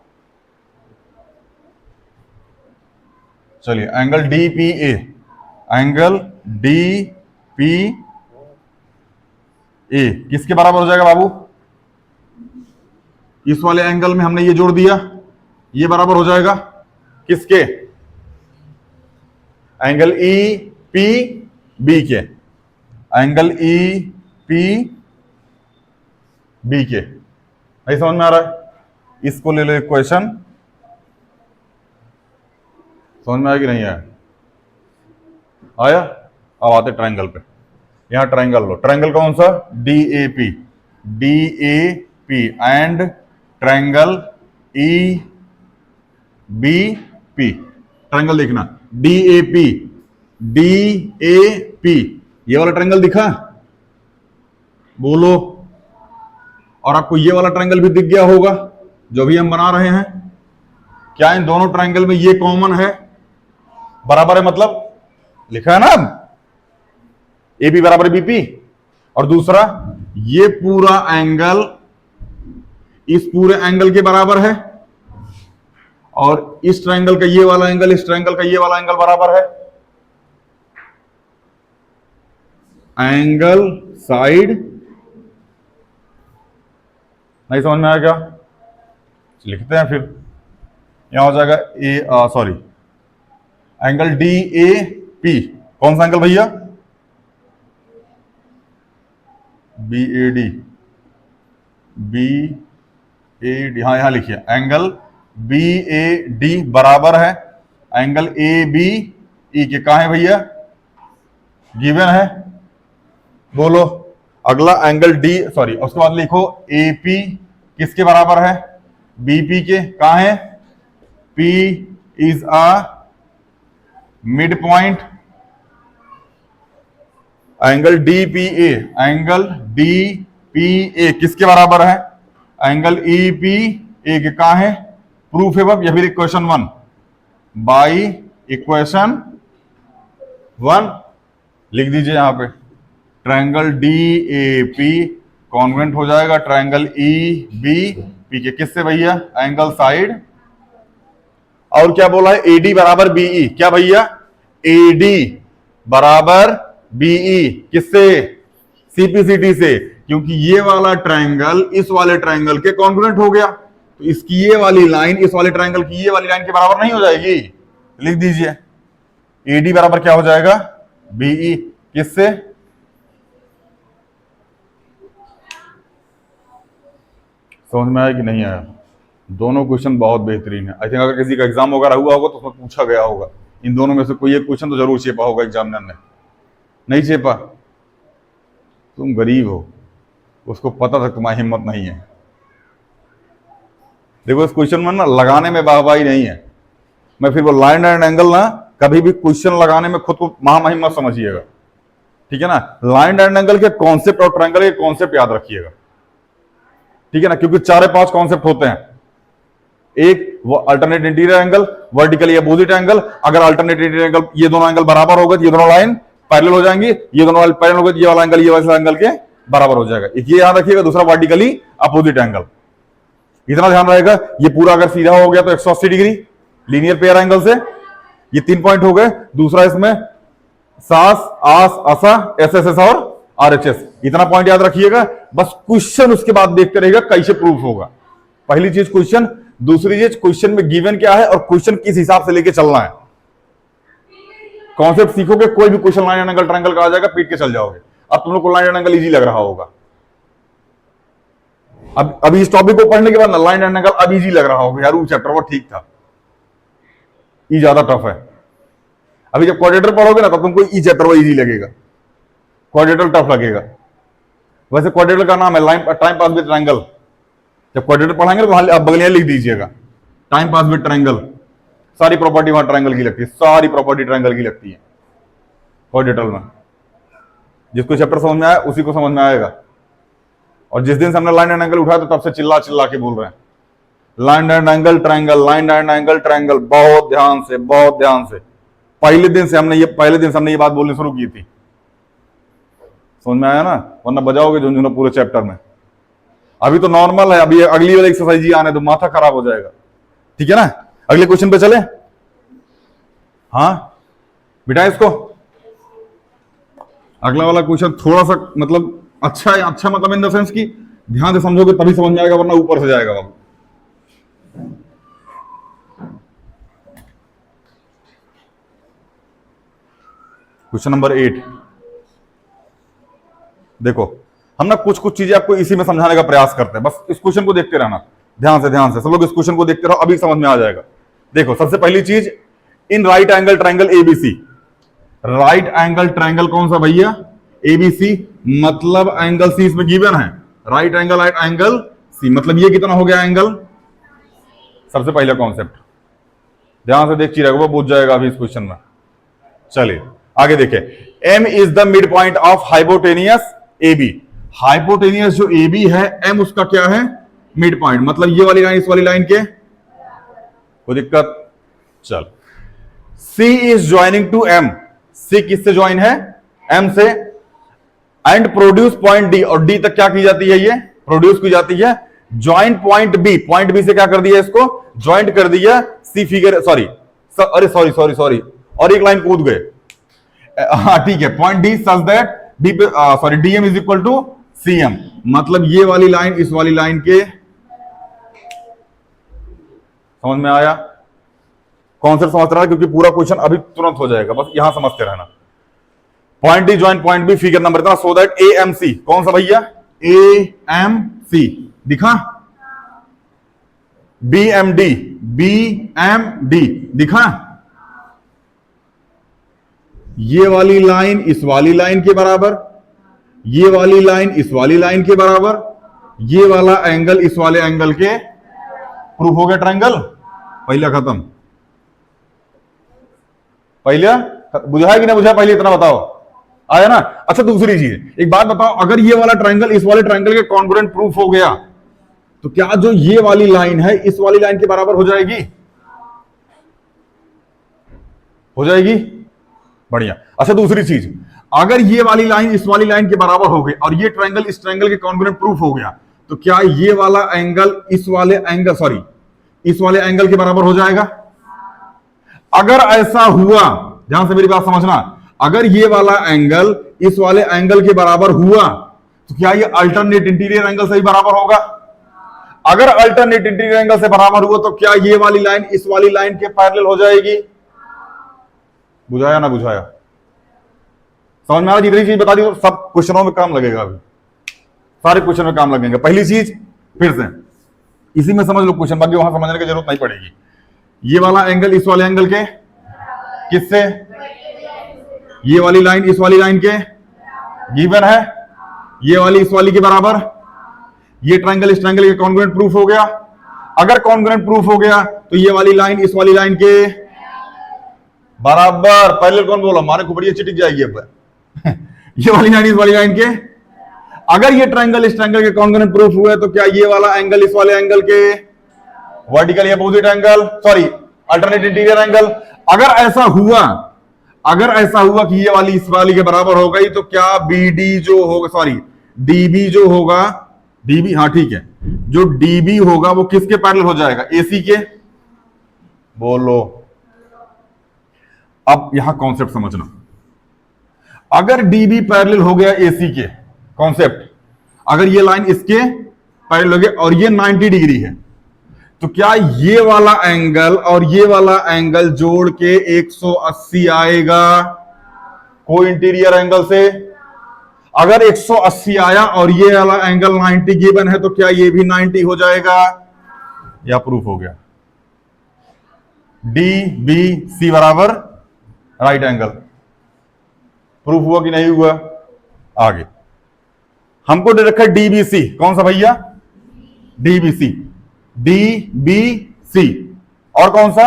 चलिए angle D P A, angle D P A किसके बराबर हो जाएगा बाबू? इस वाले एंगल में हमने ये जोड़ दिया, ये बराबर हो जाएगा किसके? एंगल ई पी बी के, एंगल ई पी बी के। नहीं समझ में आ रहा है? इसको ले लो इक्वेशन। समझ में आया कि नहीं आया? आया? अब आते ट्रायंगल पे। यहां ट्रायंगल लो। ट्रायंगल कौन सा? D A P, D A P and triangle E B P. Triangle देखना, D A P, D A P, ये वाला ट्रायंगल दिखा? बोलो। और आपको ये वाला ट्रायंगल भी दिख गया होगा जो भी हम बना रहे हैं। क्या इन दोनों ट्रायंगल में ये कॉमन है? बराबर है, मतलब लिखा है ना ए बी बराबर बीपी। और दूसरा ये पूरा एंगल इस पूरे एंगल के बराबर है, और इस ट्रायंगल का ये वाला एंगल इस ट्रायंगल का ये वाला एंगल बराबर है। एंगल साइड, नहीं समझ में आया क्या? लिखते हैं फिर, यहां हो जाएगा एंगल डी ए पी। कौन सा एंगल भैया? B A D, B A D, हाँ यहां लिखिए एंगल बी ए डी बराबर है एंगल ए बी ई के। कहा है भैया? गिवन है, बोलो। अगला एंगल डी, सॉरी उसके बाद लिखो ए पी किसके बराबर है? बीपी के। कहा है? P is a mid point, angle DPA, angle DPA किसके बराबर है? एंगल EPA के। कहा है? प्रूफ है बब, या फिर इक्वेशन 1 बाई इक्वेशन 1 लिख दीजिए यहां पे। ट्रायंगल DAP कॉन्ग्रुएंट हो जाएगा ट्रायंगल EBP के। किससे भैया? Angle side. और क्या बोला है? AD बराबर BE। क्या भैया? AD बराबर BE किससे? CPCT से, क्योंकि ये वाला ट्रायंगल इस वाले ट्रायंगल के कॉन्ग्रुएंट हो गया, तो इसकी ये वाली लाइन इस वाले ट्रायंगल की ये वाली लाइन के बराबर नहीं हो जाएगी। लिख दीजिए AD बराबर क्या हो जाएगा? BE किससे? समझ में आया कि नहीं आया? दोनों क्वेश्चन बहुत बेहतरीन है। आई थिंक अगर किसी का एग्जाम वगैरह हुआ होगा तो उसमें पूछा गया होगा। इन दोनों में से कोई एक क्वेश्चन तो जरूर चेपा होगा एग्जामिनर ने। नहीं चेपा? तुम गरीब हो, उसको पता था तुम्हारी हिम्मत नहीं है। देखो इस क्वेश्चन में ना लगाने में वाहवाही नहीं है। मैं फिर वो लाइन एंड एंगल ना कभी भी क्वेश्चन लगाने में खुद को महामहिम मत समझिएगा, ठीक है ना। लाइन एंड एंगल के कॉन्सेप्ट और ट्रायंगल के कॉन्सेप्ट याद रखिएगा, ठीक है ना, क्योंकि 4 या 5 कॉन्सेप्ट होते हैं। एक वो alternate interior angle, vertically opposite angle. अगर अल्टरनेट इंटीरियर एंगल ये दोनों एंगल बराबर हो गए तो ये दोनों लाइन पैरेलल हो जाएंगी, ये दोनों पैरेलल हो गए तो ये वाला एंगल ये वाला एंगल के बराबर हो जाएगा। एक ये याद रखिएगा। दूसरा वर्टिकली अपोजिट एंगल, इतना ध्यान रहेगा। ये पूरा अगर सीधा हो गया तो 180 डिग्री लीनियर पेयर एंगल से, ये 3 पॉइंट हो गए। दूसरा इसमें सास आस असा एसएसएस और आरएचएस, इतना पॉइंट याद रखिएगा। बस क्वेश्चन उसके बाद देखते रहेगा कैसे प्रूफ होगा। पहली चीज क्वेश्चन, दूसरी चीज क्वेश्चन में गिवन क्या है और क्वेश्चन किस हिसाब से लेके चलना है। कॉन्सेप्ट सीखोगे, कोई भी क्वेश्चन लाइन एंगल ट्रायंगल का आ जाएगा, पीट के चल जाओगे। अब तुम लोग को लाइन एंगल इजी लग रहा होगा। अब अभी इस टॉपिक को पढ़ने के बाद ना लाइन एंड एंगल अब इजी लग रहा होगा, यार वो चैप्टर वो ठीक था, ई ज्यादा टफ है। अभी जब क्वाड्रेटर पढ़ोगे ना तब तुमको ई चैप्टर वो इजी लगेगा, क्वाड्रेटर टफ लगेगा। वैसे क्वाड्रेटर का नाम है line time pass with triangle. जब क्वाड्रेटर पढ़ाएंगे तो वहां बगलियां लिख दीजिएगा, टाइम पास विद ट्रायंगल। सारी प्रॉपर्टी वहां ट्रायंगल की लगती है, सारी प्रॉपर्टी ट्रायंगल की लगती है क्वाड्रेटर में। जिसको चैप्टर समझ में आया उसी को समझ में आएगा। और जिस दिन से हमने लाइन एंड एंगल उठाया तो तब से चिल्ला चिल्ला के बोल रहे हैं line and angle triangle, line and angle triangle. बहुत ध्यान से, बहुत ध्यान से। पहले दिन से हमने ये बात बोलनी शुरू की थी। समझ में आया ना? वरना बजाओगे झुंझुनू पूरे चैप्टर में। अभी तो नॉर्मल है, अभी अगली वाली एक्सरसाइज ही आने तो माथा खराब हो जाएगा, ठीक है ना। अगले क्वेश्चन पे चले। हाँ बिठा इसको। अगला वाला क्वेश्चन थोड़ा सा मतलब अच्छा है, अच्छा मतलब इन द सेंस कि ध्यान से समझोगे तभी समझ में आएगा, वरना ऊपर से जाएगा बाबू। क्वेश्चन नंबर 8 देखो, हम ना कुछ कुछ चीजें आपको इसी में समझाने का प्रयास करते हैं। बस इस क्वेश्चन को देखते रहना ध्यान से सब लोग इस क्वेश्चन को देखते रहो, अभी समझ में आ जाएगा। देखो सबसे पहली चीज, in right angle triangle ABC. Right angle triangle कौन सा भैया? एबीसी, मतलब एंगल सी इसमें गिवन है। राइट एंगल सी, मतलब ये कितना हो गया एंगल? सबसे पहला कॉन्सेप्ट ध्यान से देखिए रहेगा, वो पूछ जाएगा अभी इस क्वेश्चन में। चलिए आगे देखिए। M is the mid point of hypotenuse AB. Hypotenuse जो एबी है, एम उसका क्या है? मिड पॉइंट, मतलब ये वाली लाइन इस वाली लाइन के। कोई दिक्कत? चल, सी इज ज्वाइनिंग टू एम। सी किससे ज्वाइन है? एम से। एंड प्रोड्यूस पॉइंट डी, और डी तक क्या की जाती है? ये प्रोड्यूस की जाती है। Joint point B, point B से क्या कर दिया? इसको ज्वाइंट कर दिया। सी फिगर सॉरी और एक लाइन कूद गए। हाँ ठीक है, point D such that B पे sorry DM is equal to CM, मतलब ये वाली लाइन इस वाली लाइन के, समझ में आया? कॉन्सेप्ट समझ रहा है, क्योंकि पूरा क्वेश्चन अभी तुरंत हो जाएगा, बस यहां समझते रहना। Point D joint point B figure number इतना, so that A M C, कौन सा भैया? ए एम सी दिखा, B M D, B M D दिखा, ये वाली लाइन इस वाली लाइन के बराबर, ये वाली लाइन इस वाली लाइन के बराबर, ये वाला एंगल इस वाले एंगल के, प्रूफ हो गया ट्रायंगल। पहला खत्म। पहले बुझाया कि ना बुझाया, पहले इतना बताओ, आया ना? अच्छा दूसरी चीज, एक बात बताओ, अगर ये वाला ट्रायंगल इस वाले ट्रायंगल के कॉन्ग्रुएंट प्रूफ हो गया तो क्या जो ये वाली लाइन है इस वाली लाइन के बराबर हो जाएगी? हो जाएगी, बढ़िया। अच्छा दूसरी चीज, अगर ये वाली लाइन इस वाली लाइन के बराबर हो गई और ये ट्रायंगल इस ट्रायंगल के कॉन्ग्रुएंट प्रूफ हो गया, तो क्या ये वाला एंगल इस वाले एंगल, सॉरी इस वाले एंगल के बराबर हो जाएगा? अगर ऐसा हुआ, ध्यान से मेरी बात समझना, अगर ये वाला एंगल इस वाले एंगल के बराबर हुआ तो क्या ये अल्टरनेट इंटीरियर एंगल से ही बराबर होगा? अगर अल्टरनेट इंटीरियर एंगल से बराबर हुआ तो क्या ये वाली लाइन इस वाली लाइन के पैरेलल हो जाएगी? बुझाया ना बुझाया? समझ में आ रहा? जितनी चीज बता दी तो सब क्वेश्चनों में काम लगेगा, अभी सारे क्वेश्चन में काम लगेंगे। पहली चीज फिर से इसी में समझ लो क्वेश्चन, बाकी वहां समझने की जरूरत नहीं पड़ेगी। ये वाला एंगल इस वाले एंगल के किससे? ये वाली लाइन इस वाली लाइन के गिवन है, ये वाली इस वाली के बराबर, ये ट्रायंगल इस ट्रायंगल के कॉन्ग्रुएंट प्रूफ हो गया। अगर कॉन्ग्रुएंट प्रूफ हो गया तो ये वाली लाइन इस वाली लाइन के बराबर, पहले कौन बोला? हमारे को बड़ी चिटिक जाएगी अब ये वाली लाइन इस वाली लाइन के, अगर ये ट्रायंगल इस ट्रायंगल के कॉन्ग्रुएंट प्रूफ हुआ तो क्या ये वाला एंगल इस वाले एंगल के vertically opposite angle, sorry alternate interior angle. अगर ऐसा हुआ, अगर ऐसा हुआ कि ये वाली इस वाली के बराबर हो गई तो क्या बीडी जो होगा, सॉरी डीबी जो होगा, डीबी, हाँ ठीक है, जो डीबी होगा वो किसके पैरेलल हो जाएगा? एसी के। बोलो, अब यहां कॉन्सेप्ट समझना, अगर डीबी पैरेलल हो गया एसी के, कॉन्सेप्ट, अगर ये लाइन इसके पैरेलल हो गया और ये 90 डिग्री है तो क्या ये वाला एंगल और ये वाला एंगल जोड़ के 180 आएगा कोई इंटीरियर एंगल से? अगर 180 आया और ये वाला एंगल 90 गिवन है तो क्या ये भी 90 हो जाएगा? या प्रूफ हो गया। डी बी सी बराबर राइट एंगल, प्रूफ हुआ कि नहीं हुआ? आगे हमको दे रखा है डीबीसी, कौन सा भैया? डीबीसी, डीबीसी, और कौन सा?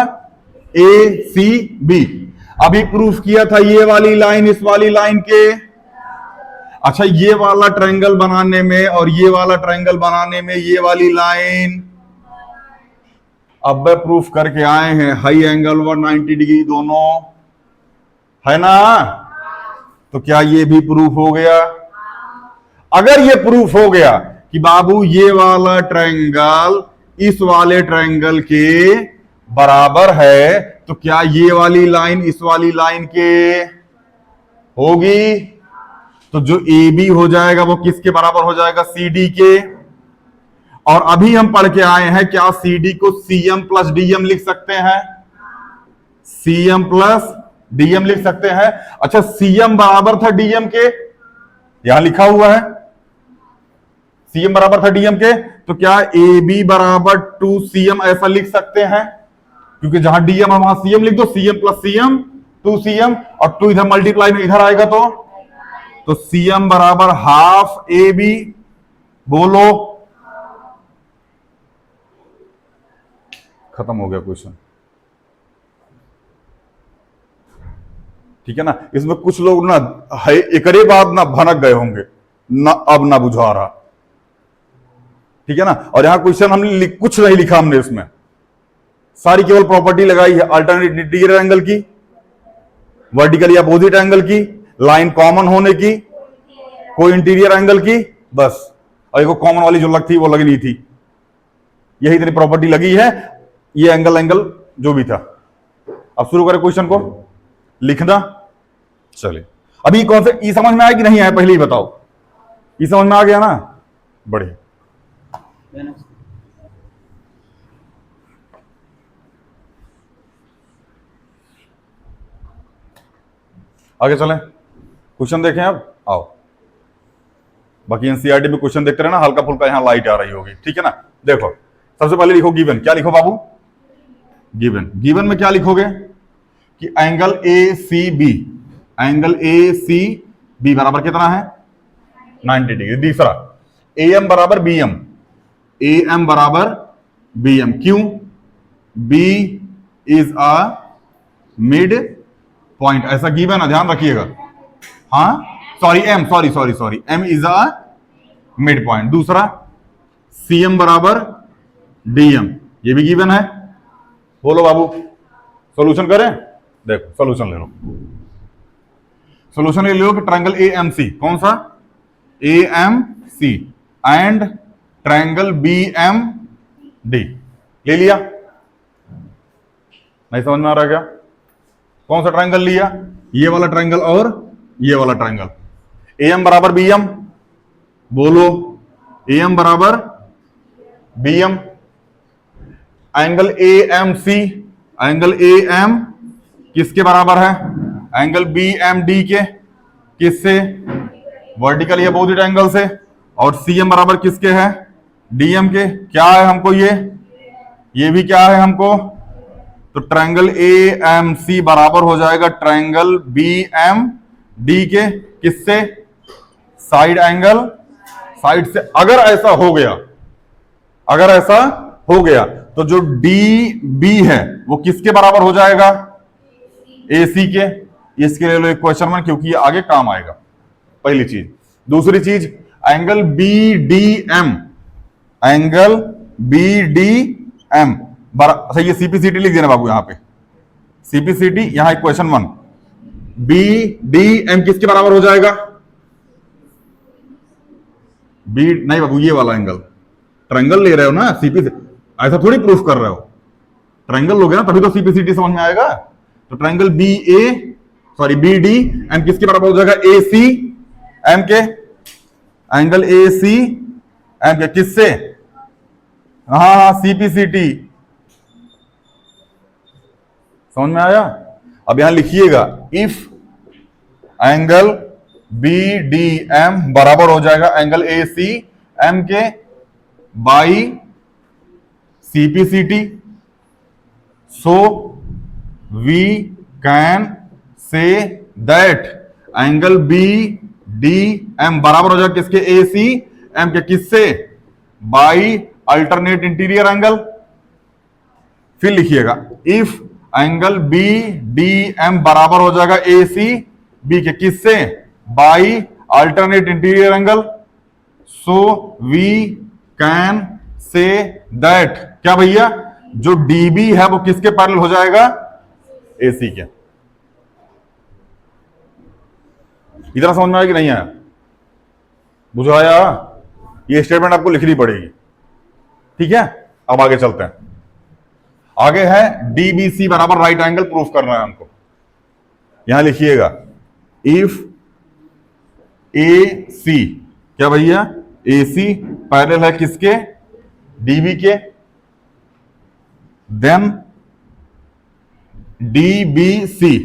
A C B. अभी प्रूफ किया था ये वाली लाइन इस वाली लाइन के। अच्छा, ये वाला ट्रायंगल बनाने में और ये वाला ट्रायंगल बनाने में ये वाली लाइन, अब प्रूफ करके आए हैं हाई एंगल और 90 डिग्री दोनों है ना, तो क्या ये भी प्रूफ हो गया? अगर ये प्रूफ हो गया कि बाबू ये वाला ट्रायंगल इस वाले ट्रायंगल के बराबर है तो क्या ये वाली लाइन इस वाली लाइन के होगी? तो जो ए बी हो जाएगा वो किसके बराबर हो जाएगा? सी डी के। और अभी हम पढ़ के आए हैं क्या सी डी को सीएम प्लस डीएम लिख सकते हैं? सीएम प्लस डीएम लिख सकते हैं। अच्छा, सीएम बराबर था डीएम के, यहां लिखा हुआ है सीएम बराबर था डीएम के, तो क्या ए बी बराबर 2cm ऐसा लिख सकते हैं? क्योंकि जहां डीएम है वहां सीएम लिख दो, सीएम प्लस सीएम 2cm, और 2 इधर मल्टीप्लाई में इधर आएगा तो सीएम बराबर हाफ ए बी। बोलो, खत्म हो गया क्वेश्चन। ठीक है ना? इसमें कुछ लोग ना है एकरे बाद ना भनक गए होंगे ना, अब ना बुझा रहा। ठीक है ना? और यहां क्वेश्चन हमने कुछ नहीं लिखा, हमने इसमें सारी केवल प्रॉपर्टी लगाई है अल्टरनेट इंटीरियर एंगल की, वर्टिकल या अपोजिट एंगल की, लाइन कॉमन होने की, कोई इंटीरियर एंगल की, बस। और एक कॉमन वाली जो लग थी वो लगी नहीं थी, यही इतनी प्रॉपर्टी लगी है, ये एंगल जो भी था। अब शुरू करें क्वेश्चन को लिखना। चलिए, अभी कौन से ई समझ में आया कि नहीं आया, पहले ही बताओ। ई समझ में आ गया ना, बढ़िया। आगे चलें, क्वेश्चन देखें अब, आओ। बाकी एनसीईआरटी में क्वेश्चन देखते रहना, हल्का फुल्का यहाँ लाइट आ रही होगी, ठीक है ना। देखो सबसे पहले लिखो गिवन। क्या लिखो बाबू? गिवन। गिवन में क्या लिखोगे कि angle A C B, angle A C B बराबर कितना है? 90 डिग्री। दूसरा ए एम बराबर बी एम, ए एम बराबर बी एम। क्यों? B is a mid point, ऐसा गिवन है, ध्यान रखिएगा। हाँ sorry M, sorry M is a mid point. दूसरा सी एम बराबर डी एम, ये भी गिवन है। बोलो बाबू, सॉल्यूशन करें? देखो सॉल्यूशन ले लो। सॉल्यूशन ले लो कि ट्रायंगल ए एम सी, कौन सा? A M C and triangle B M D. ले लिया? नहीं समझ में आ रहा क्या? कौन सा ट्रायंगल लिया? ये वाला ट्रायंगल और ये वाला ट्रायंगल। ए एम बराबर बी एम, बोलो ए एम बराबर B M. Angle A M C, angle A M किसके बराबर है? एंगल बी एम डी के। किससे? वर्टिकल, ये अपोजिट एंगल से। और सी एम बराबर किसके है? डी एम के। क्या है हमको ये भी क्या है हमको? तो ट्रायंगल ए एम सी बराबर हो जाएगा ट्रायंगल बी एम डी के। किससे? साइड एंगल, साइड से। अगर ऐसा हो गया, अगर ऐसा हो गया तो जो डी बी है वो किसके बराबर हो जाएगा? ए सी के। इसके लिए लो एक क्वेश्चन मार्क, क्योंकि ये आगे काम आएगा, पहली चीज। दूसरी चीज angle B D M, angle B D M अच्छा ये सीपीसीटी लिख देना बाबू यहां पे, सीपीसीटी। यहां एक क्वेश्चन 1, बी डी एम किसके बराबर हो जाएगा? बी नहीं बाबू, ये वाला एंगल। ट्रायंगल ले रहे हो ना, सीपी ऐसा थोड़ी प्रूफ कर रहे हो। ट्रायंगल लोगे ना तभी तो सीपीसीटी समझ में आएगा। तो ट्रायंगल बी डी एम किसके बराबर हो जाएगा? ए सी एम के। एंगल ए सी एम के किससे? हाँ सीपीसीटी। समझ में आया? अब यहां लिखिएगा if angle B D M बराबर हो जाएगा एंगल ए सी एम के by CPCT, so we can say that angle B D M बराबर हो जाएगा किसके? ए सी एम के। किससे? By alternate interior angle. फिर लिखिएगा if angle B D M बराबर हो जाएगा ए सी बी के। किससे? By alternate interior angle, so we can say that क्या भैया? जो डीबी है वो किसके पैरेलल हो जाएगा? एसी के। इतना समझ में आया कि नहीं आया? बुझाया? ये स्टेटमेंट आपको लिखनी पड़ेगी, ठीक है। अब आगे चलते हैं। आगे है डीबीसी बराबर राइट एंगल प्रूफ करना है हमको। यहां लिखिएगा इफ ए सी, क्या भैया? ए सी पैरेलल है किसके? डीबी के। Then DBC,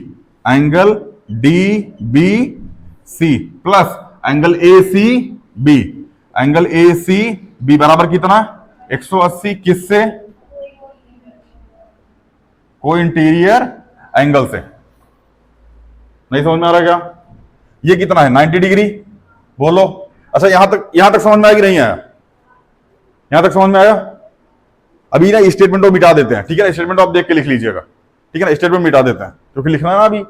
angle DBC plus angle A C B, angle A C B बराबर कितना? 180। किससे? को इंटीरियर एंगल से। नहीं समझ में आ रहा क्या? ये कितना है? 90 डिग्री। बोलो। अच्छा यहां तक समझ में आया कि नहीं आया? यहां तक समझ में आया? अभी ना स्टेटमेंट को मिटा देते हैं, ठीक है ना। स्टेटमेंट आप देख के लिख लीजिएगा, ठीक है ना। स्टेटमेंट मिटा देते हैं क्योंकि लिखना है ना अभी।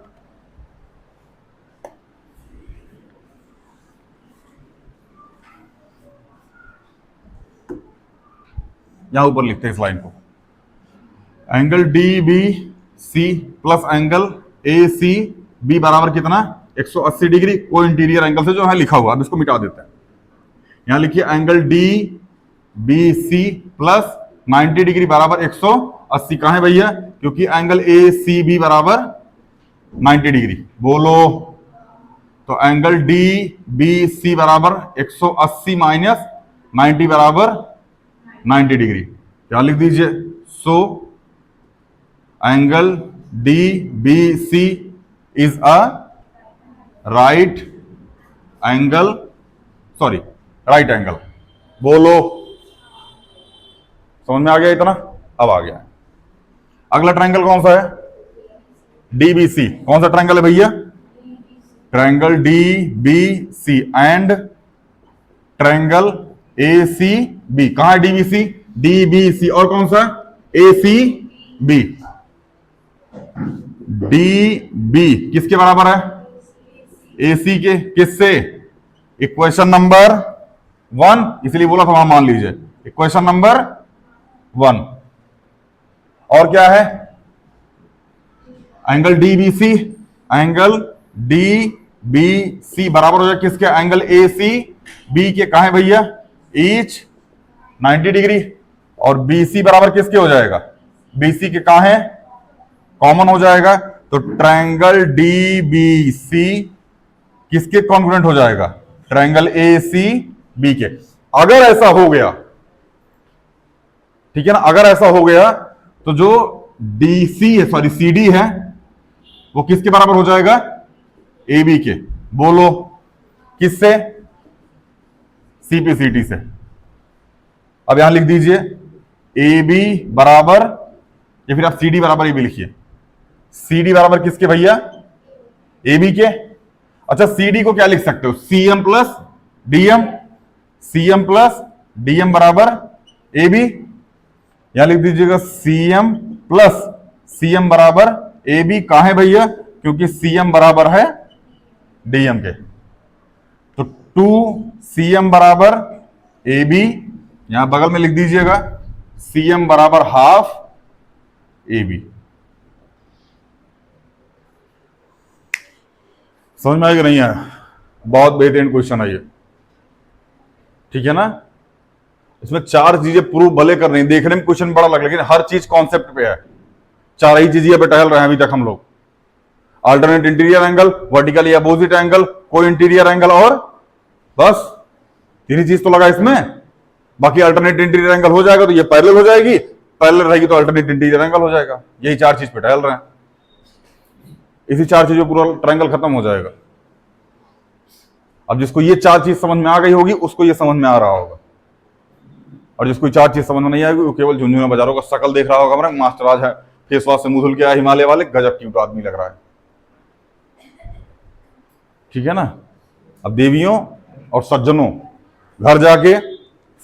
यहां ऊपर लिखते हैं इस लाइन को, angle D B C plus angle A C B बराबर कितना? 180 डिग्री को इंटीरियर एंगल से जो है लिखा हुआ। अब इसको मिटा देते हैं। यहां लिखिए angle D B C plus 90 degree बराबर 180। कहां है भैया? क्योंकि एंगल ए सी बी बराबर 90 डिग्री। बोलो तो एंगल डी बी सी बराबर 180 माइनस 90 बराबर 90 डिग्री। क्या लिख दीजिए? So angle D B C is a right angle, sorry right angle. बोलो, समझ में आ गया इतना? अब आ गया। अगला ट्रायंगल कौन सा है? डीबीसी। कौन सा ट्रायंगल है भैया? Triangle D B C and triangle A C B. कहां है डीबीसी? D B C. और कौन सा? A C B. D B किसके बराबर है? ए सी के। किससे? इक्वेशन नंबर 1, इसलिए बोला था वहां मान लीजिए। Equation number 1। और क्या है? Angle DBC, angle D B C बराबर हो जाए किसके? एंगल ए सी बी के। कहा है भैया? Each 90 degree. और बीसी बराबर किसके हो जाएगा? बीसी के कहा है? कॉमन हो जाएगा। तो ट्रायंगल डी बी सी किसके कॉन्ग्रुएंट हो जाएगा? ट्रायंगल ए सी बी के। अगर ऐसा हो गया, ठीक है ना, अगर ऐसा हो गया तो जो डीसी है, सॉरी सीडी है, वो किसके बराबर हो जाएगा? ए बी के। बोलो किससे? सीपीसीटी से। अब यहां लिख दीजिए ए बी बराबर, या फिर आप सी डी बराबर ए बी लिखिए। सी डी बराबर किसके भैया? ए बी के। अच्छा, सी डी को क्या लिख सकते हो? CM plus DM. CM plus DM बराबर ए बी। यहां लिख दीजिएगा सीएम प्लस सीएम बराबर ए बी। कहां है भैया? क्योंकि सीएम बराबर है डीएम के। तो 2 सीएम बराबर ए बी। यहां बगल में लिख दीजिएगा सीएम बराबर हाफ ए बी। समझ में आएगा? नहीं है? बहुत बेहतरीन क्वेश्चन है ये, ठीक है ना। इसमें 4 चीजें प्रूव भले कर रही हैं, देखने में क्वेश्चन बड़ा लग, लेकिन हर चीज कॉन्सेप्ट पे है। 4 ही चीजें पे टहल रहे हैं अभी तक हम लोग। Alternate interior angle, vertically opposite angle, को इंटीरियर एंगल, और बस 3 ही चीज तो लगा इसमें। बाकी अल्टरनेट इंटीरियर एंगल हो जाएगा तो ये पैरेलल हो जाएगी, पैरेलल रहेगी तो अल्टरनेट इंटीरियर एंगल हो जाएगा। यही 4 चीज पे टहल रहे हैं। इसी 4 चीजों पूरा ट्रायंगल खत्म हो जाएगा। अब जिसको ये 4 चीज समझ में आ गई होगी उसको ये समझ में आ रहा होगा, और जिसको 4 चीज समझ में नहीं आएगी वो केवल झुंझुना बाजारों का शकल देख रहा होगा। हमारा मास्टर आज है फेस वॉश से मुंह धुल के आया, हिमालय वाले, गजब क्यूट आदमी लग रहा है, ठीक है ना। अब देवियों और सज्जनों, घर जाके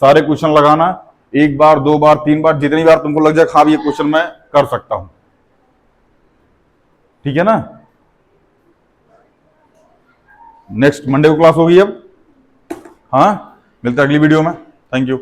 सारे क्वेश्चन लगाना, 1 बार 2 बार 3 बार, जितनी बार तुमको लग जाए हाँ ये क्वेश्चन मैं कर सकता हूं, ठीक है ना। नेक्स्ट मंडे को क्लास होगी अब। हाँ, मिलते हैं अगली वीडियो में। Thank you.